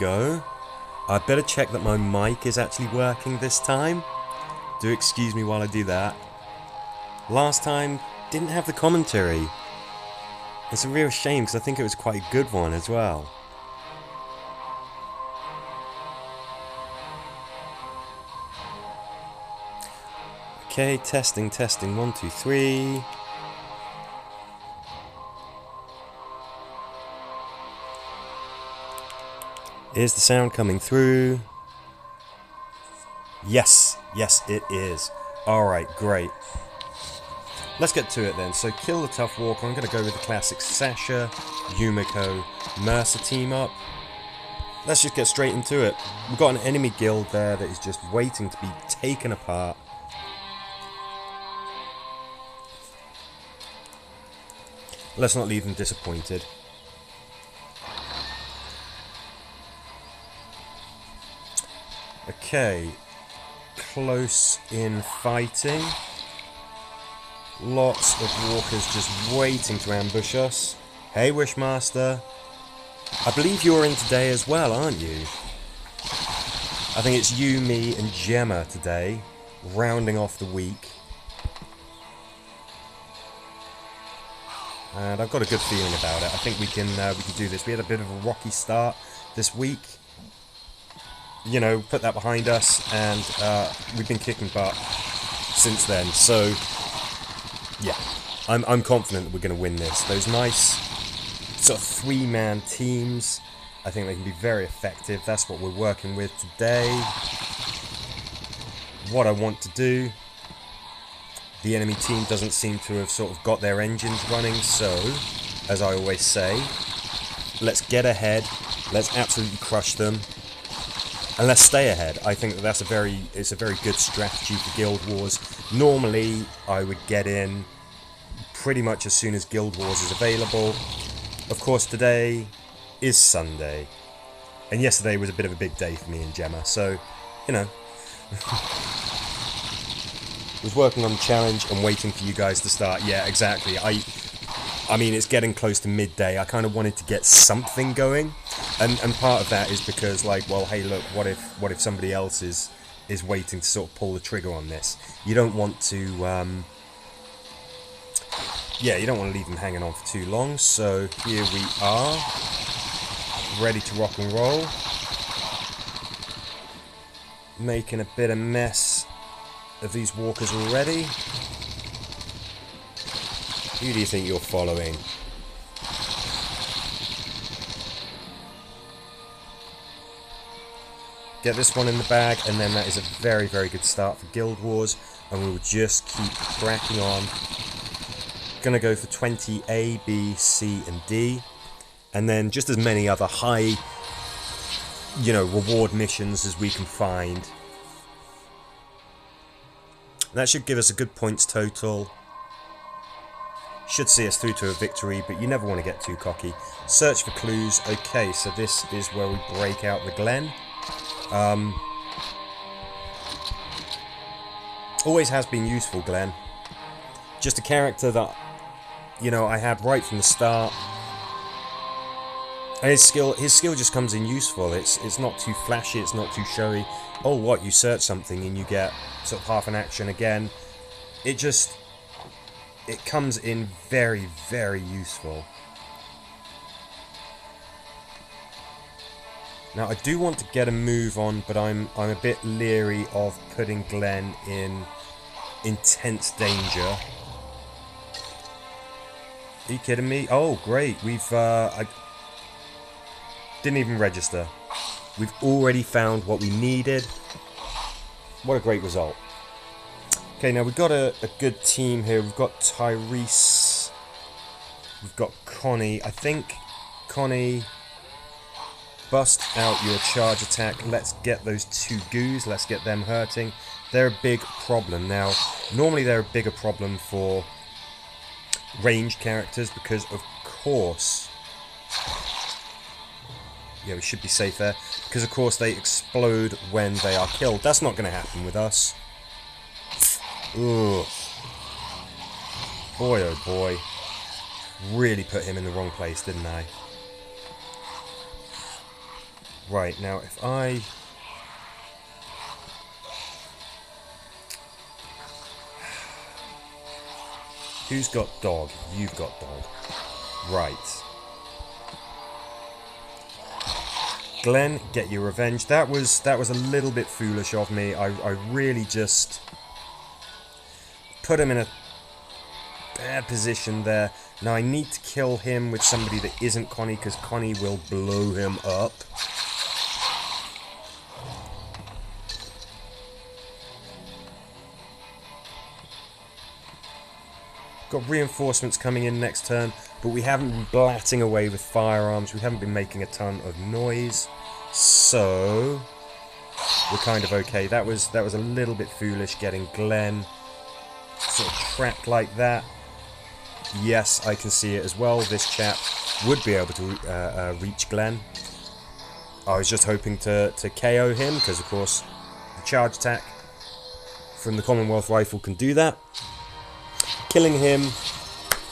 go. I better check that my mic is actually working this time. Do excuse me while I do that. Last time, didn't have the commentary. It's a real shame because I think it was quite a good one as well. Okay, testing, 1, 2, 3. Is the sound coming through? Yes, it is. Alright, great. Let's get to it then. So, kill the Tough Walker. I'm going to go with the classic Sasha, Yumiko, Mercer team up. Let's just get straight into it. We've got an enemy guild there that is just waiting to be taken apart. Let's not leave them disappointed. Okay, close in fighting. Lots of walkers just waiting to ambush us. Hey Wishmaster. I believe you're in today as well, aren't you? I think it's you, me and Gemma today, rounding off the week. And I've got a good feeling about it. I think we can do this. We had a bit of a rocky start this week. You know, put that behind us, and we've been kicking butt since then. So, yeah, I'm confident that we're going to win this. Those nice sort of three-man teams, I think they can be very effective. That's what we're working with today. What I want to do. The enemy team doesn't seem to have sort of got their engines running, so, as I always say, let's get ahead, let's absolutely crush them, and let's stay ahead. I think that it's a very good strategy for Guild Wars. Normally, I would get in pretty much as soon as Guild Wars is available. Of course, today is Sunday, and yesterday was a bit of a big day for me and Gemma, so, you know... was working on the challenge and waiting for you guys to start. Yeah, exactly. I mean, it's getting close to midday. I kind of wanted to get something going, and part of that is because, like, well, hey, look, what if somebody else is waiting to sort of pull the trigger on this? You don't want to, yeah, you don't want to leave them hanging on for too long. So here we are, ready to rock and roll, making a bit of mess of these walkers already. Who do you think you're following? Get this one in the bag, and then that is a very, very good start for Guild Wars, and we will just keep cracking on. Gonna go for 20 A, B, C, and D, and then just as many other high, you know, reward missions as we can find. That should give us a good points total. Should see us through to a victory, but you never want to get too cocky. Search for clues. Okay, so this is where we break out the Glen. Always has been useful, Glen. Just a character that, you know, I had right from the start. And his skill just comes in useful. It's not too flashy, it's not too showy. Oh, what, you search something and you get sort of half an action again. It comes in very, very useful. Now, I do want to get a move on, but I'm a bit leery of putting Glen in intense danger. Are you kidding me? Oh, great. I didn't even register. We've already found what we needed. What a great result. Okay, now we've got a good team here. We've got Tyrese. We've got Connie. I think, Connie, bust out your charge attack. Let's get those two goos. Let's get them hurting. They're a big problem. Now, normally they're a bigger problem for ranged characters because, of course... Yeah, we should be safe there. Because, of course, they explode when they are killed. That's not going to happen with us. Ugh. Boy, oh boy. Really put him in the wrong place, didn't I? Right, now if I... Who's got dog? You've got dog. Right. Glenn, get your revenge. That was a little bit foolish of me. I really just put him in a bad position there. Now I need to kill him with somebody that isn't Connie, because Connie will blow him up. Got reinforcements coming in next turn, but we haven't been blatting away with firearms. We haven't been making a ton of noise, so we're kind of okay. That was a little bit foolish, getting Glenn sort of trapped like that. Yes, I can see it as well. This chap would be able to reach Glenn. I was just hoping to KO him, because of course the charge attack from the Commonwealth rifle can do that. Killing him,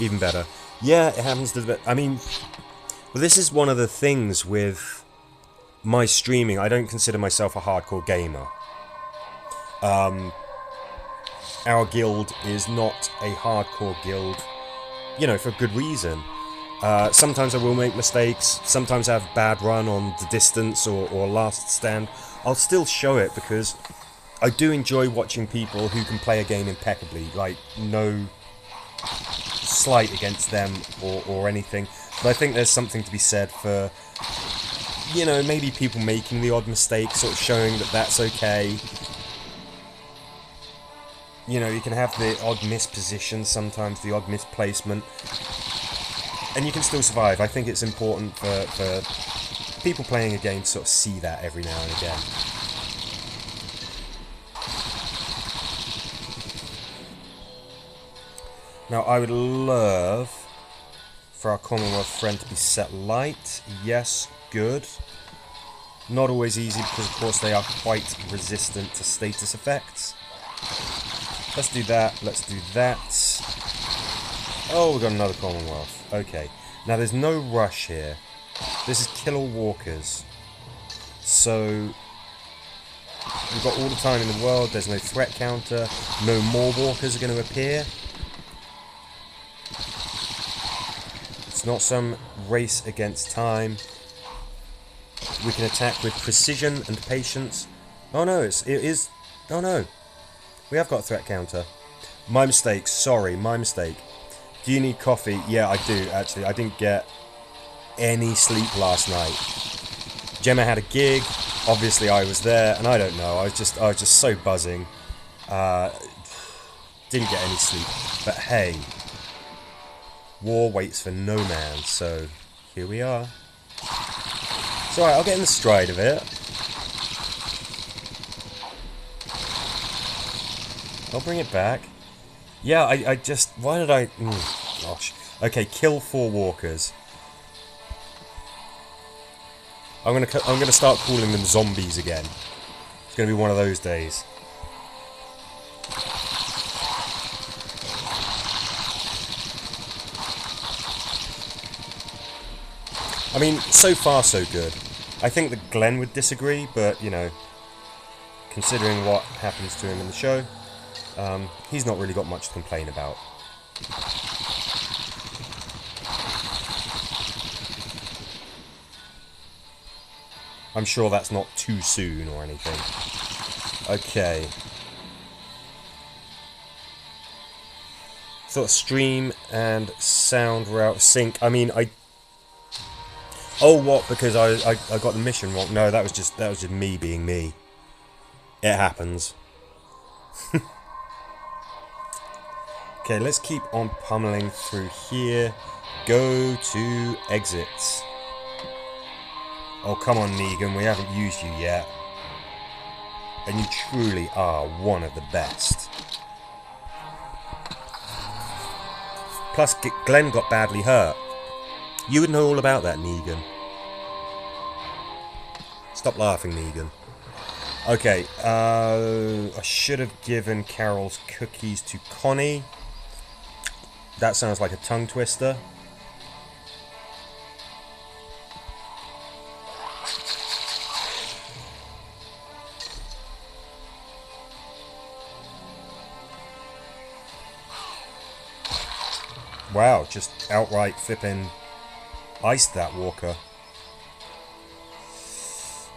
even better. Yeah, it happens to the... I mean, well, this is one of the things with my streaming. I don't consider myself a hardcore gamer. Our guild is not a hardcore guild, you know, for good reason. Sometimes I will make mistakes. Sometimes I have a bad run on the distance or last stand. I'll still show it because I do enjoy watching people who can play a game impeccably. Like, no slight against them or anything, but I think there's something to be said for, you know, maybe people making the odd mistake, sort of showing that that's okay. You know, you can have the odd misposition, sometimes the odd misplacement, and you can still survive. I think it's important for people playing a game to sort of see that every now and again. Now, I would love for our Commonwealth friend to be set light. Yes, good. Not always easy because, of course, they are quite resistant to status effects. Let's do that. Let's do that. Oh, we've got another Commonwealth. Okay. Now, there's no rush here. This is kill all walkers. So, we've got all the time in the world. There's no threat counter. No more walkers are going to appear. Not some race against time. We can attack with precision and patience. Oh no, it is. Oh no, we have got a threat counter. My mistake. Sorry, my mistake. Do you need coffee? Yeah, I do actually. I didn't get any sleep last night. Gemma had a gig. Obviously, I was there, and I don't know. I was just so buzzing. Didn't get any sleep. But hey. War waits for no man, so here we are. It's alright, I'll get in the stride of it. I'll bring it back. Yeah, I just... Why did I... gosh. Okay, kill 4 walkers. I'm gonna start calling them zombies again. It's gonna be one of those days. I mean, so far so good. I think that Glenn would disagree, but, you know, considering what happens to him in the show, he's not really got much to complain about. I'm sure that's not too soon or anything. Okay. Thought stream and sound were out of sync. I mean, Oh, what? Because I got the mission wrong. No, that was just me being me. It happens. Okay, let's keep on pummeling through here. Go to exits. Oh, come on, Negan. We haven't used you yet. And you truly are one of the best. Plus, Glenn got badly hurt. You would know all about that, Negan. Stop laughing, Negan. Okay, I should have given Carol's cookies to Connie. That sounds like a tongue twister. Wow, just outright flipping iced that walker.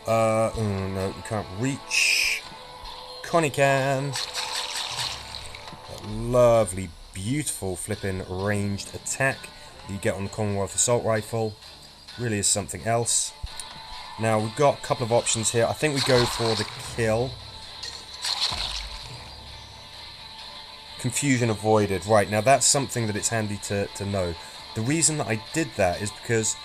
Oh no, we can't reach. Connie can. That lovely, beautiful flipping ranged attack that you get on the Commonwealth Assault Rifle. Really is something else. Now, we've got a couple of options here. I think we go for the kill. Confusion avoided. Right, now that's something that it's handy to know. The reason that I did that is because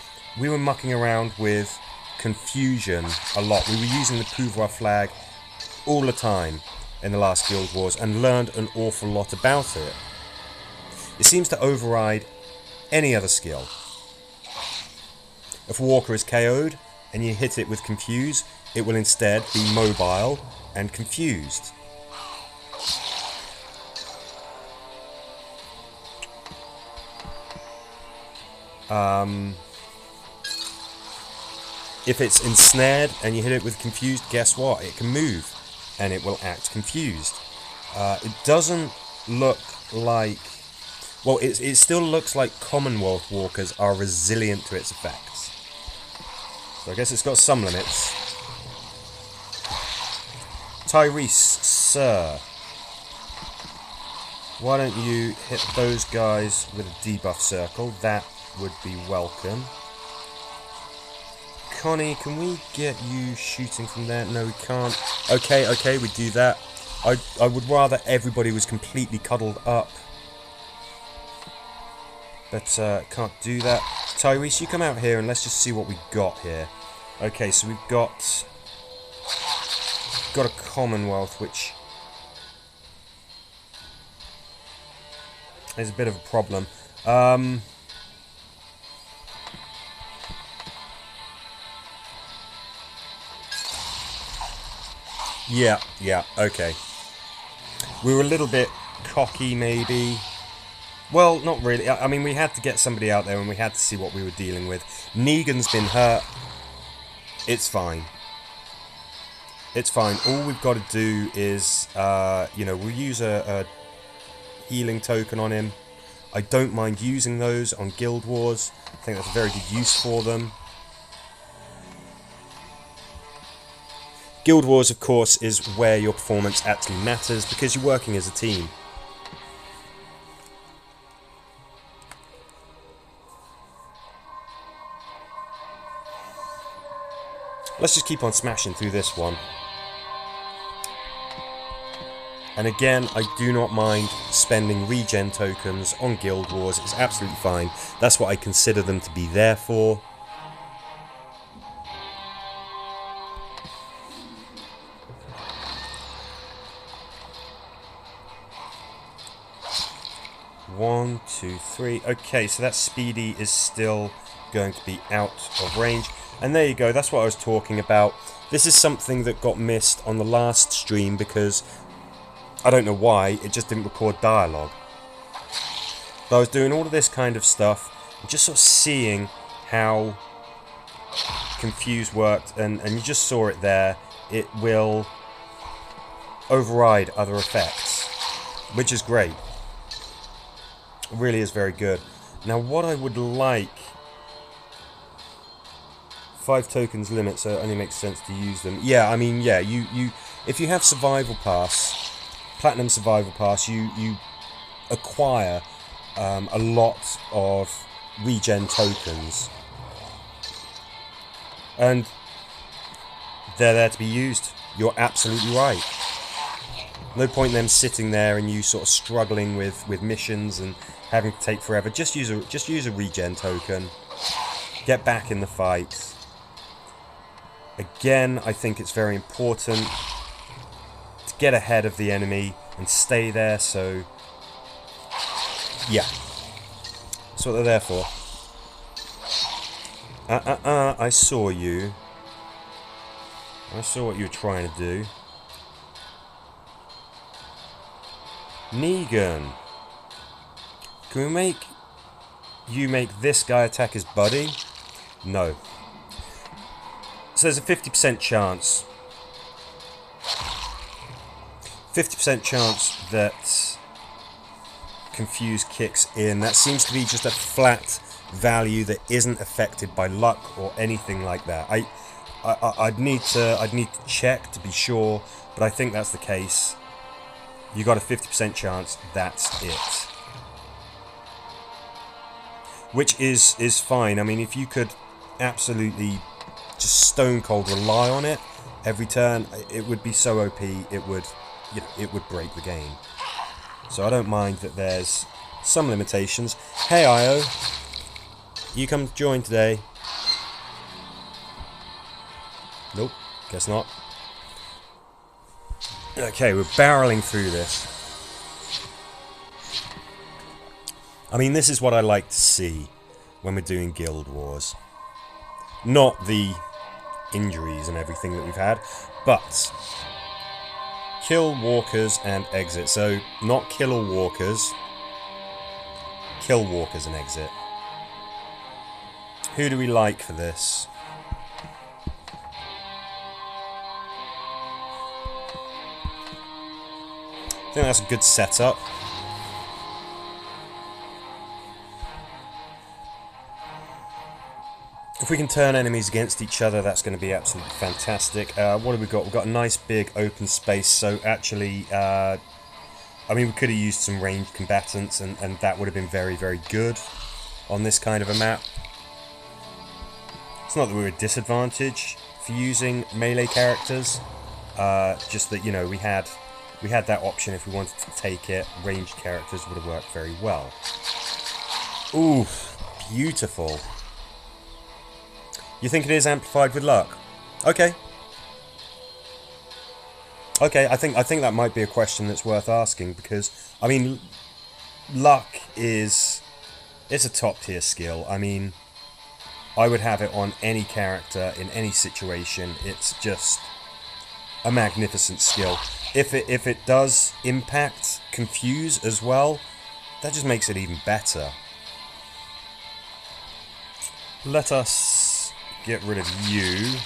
we were mucking around with confusion a lot. We were using the Pouvoir flag all the time in the last Guild Wars and learned an awful lot about it. It seems to override any other skill. If a walker is KO'd and you hit it with confuse, it will instead be mobile and confused. If it's ensnared and you hit it with confused, guess what? It can move and it will act confused. It doesn't look like... Well, it still looks like Commonwealth walkers are resilient to its effects. So I guess it's got some limits. Tyrese, sir. Why don't you hit those guys with a debuff circle? That would be welcome. Connie, can we get you shooting from there? No, we can't. Okay, we do that. I would rather everybody was completely cuddled up. But can't do that. Tyrese, you come out here and let's just see what we got here. Okay, so we've got a Commonwealth, which is a bit of a problem. Yeah, okay. We were a little bit cocky, maybe. Well, not really. I mean, we had to get somebody out there and we had to see what we were dealing with. Negan's been hurt. It's fine. It's fine. All we've got to do is, we'll use a healing token on him. I don't mind using those on Guild Wars. I think that's a very good use for them. Guild Wars, of course, is where your performance actually matters because you're working as a team. Let's just keep on smashing through this one. And again, I do not mind spending regen tokens on Guild Wars. It's absolutely fine. That's what I consider them to be there for. One, two, three. Okay, so that Speedy is still going to be out of range. And there you go, that's what I was talking about. This is something that got missed on the last stream because I don't know why, it just didn't record dialogue. But I was doing all of this kind of stuff, and just sort of seeing how Confuse worked, and you just saw it there. It will override other effects, which is great. It really is very good. Now what I would like... 5 tokens limit, so it only makes sense to use them. Yeah, I mean, yeah, you if you have Survival Pass, Platinum Survival Pass, you acquire a lot of regen tokens. And they're there to be used. You're absolutely right. No point in them sitting there and you sort of struggling with missions and having to take forever. Just use a regen token. Get back in the fight. Again, I think it's very important to get ahead of the enemy and stay there, so yeah. That's what they're there for. I saw you. I saw what you were trying to do. Negan. Can we make you make this guy attack his buddy? No. So there's a 50% chance. 50% chance that confuse kicks in. That seems to be just a flat value that isn't affected by luck or anything like that. I'd need to check to be sure, but I think that's the case. You got a 50% chance. That's it. Which is fine. I mean, if you could absolutely just stone cold rely on it every turn, it would be so OP. It would, it would break the game. So I don't mind that there's some limitations. Hey Io, you come join today? Nope, guess not. Okay, we're barreling through this. I mean, this is what I like to see when we're doing Guild Wars. Not the injuries and everything that we've had, but kill walkers and exit. So, not kill all walkers, kill walkers and exit. Who do we like for this? I think that's a good setup. If we can turn enemies against each other, that's going to be absolutely fantastic. What have we got? We've got a nice big open space, so actually, I mean, we could have used some ranged combatants, and that would have been very, very good on this kind of a map. It's not that we were at a disadvantage for using melee characters, just that, we had that option if we wanted to take it. Ranged characters would have worked very well. Ooh, beautiful. You think it is amplified with luck? Okay. Okay, I think that might be a question that's worth asking, because I mean, luck it's a top tier skill. I mean, I would have it on any character in any situation. It's just a magnificent skill. If it does impact confuse as well, that just makes it even better. Let us get rid of you.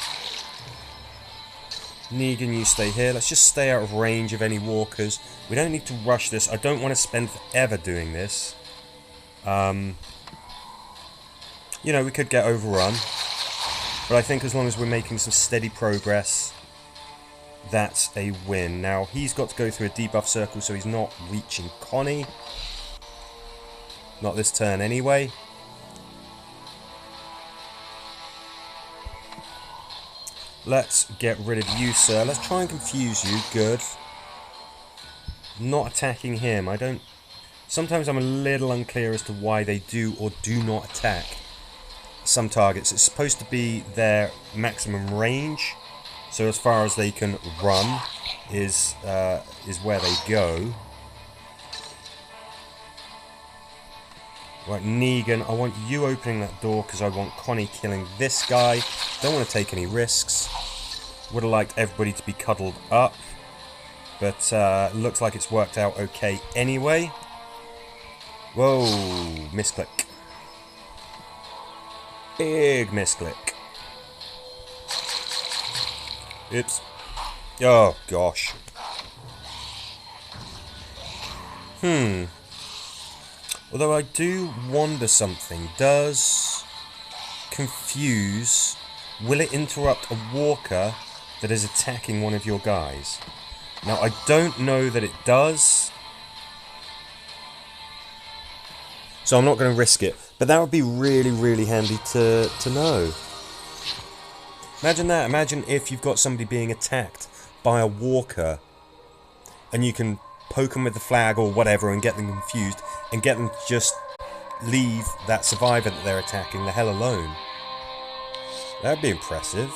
Negan, you stay here. Let's just stay out of range of any walkers. We don't need to rush this. I don't want to spend forever doing this. We could get overrun. But I think as long as we're making some steady progress, that's a win. Now, he's got to go through a debuff circle, so he's not reaching Connie. Not this turn anyway. Let's get rid of you, sir. Let's try and confuse you. Good. Not attacking him. Sometimes I'm a little unclear as to why they do or do not attack some targets. It's supposed to be their maximum range. So as far as they can run is where they go. Right, Negan, I want you opening that door because I want Connie killing this guy. Don't want to take any risks. Would have liked everybody to be cuddled up. But looks like it's worked out okay anyway. Whoa, misclick. Big misclick. Oops. Oh, gosh. Although I do wonder something. Does confuse... Will it interrupt a walker that is attacking one of your guys? Now, I don't know that it does. So I'm not going to risk it. But that would be really, really handy to know. Imagine that. Imagine if you've got somebody being attacked by a walker and you can poke them with the flag or whatever and get them confused and get them to just leave that survivor that they're attacking the hell alone. That would be impressive.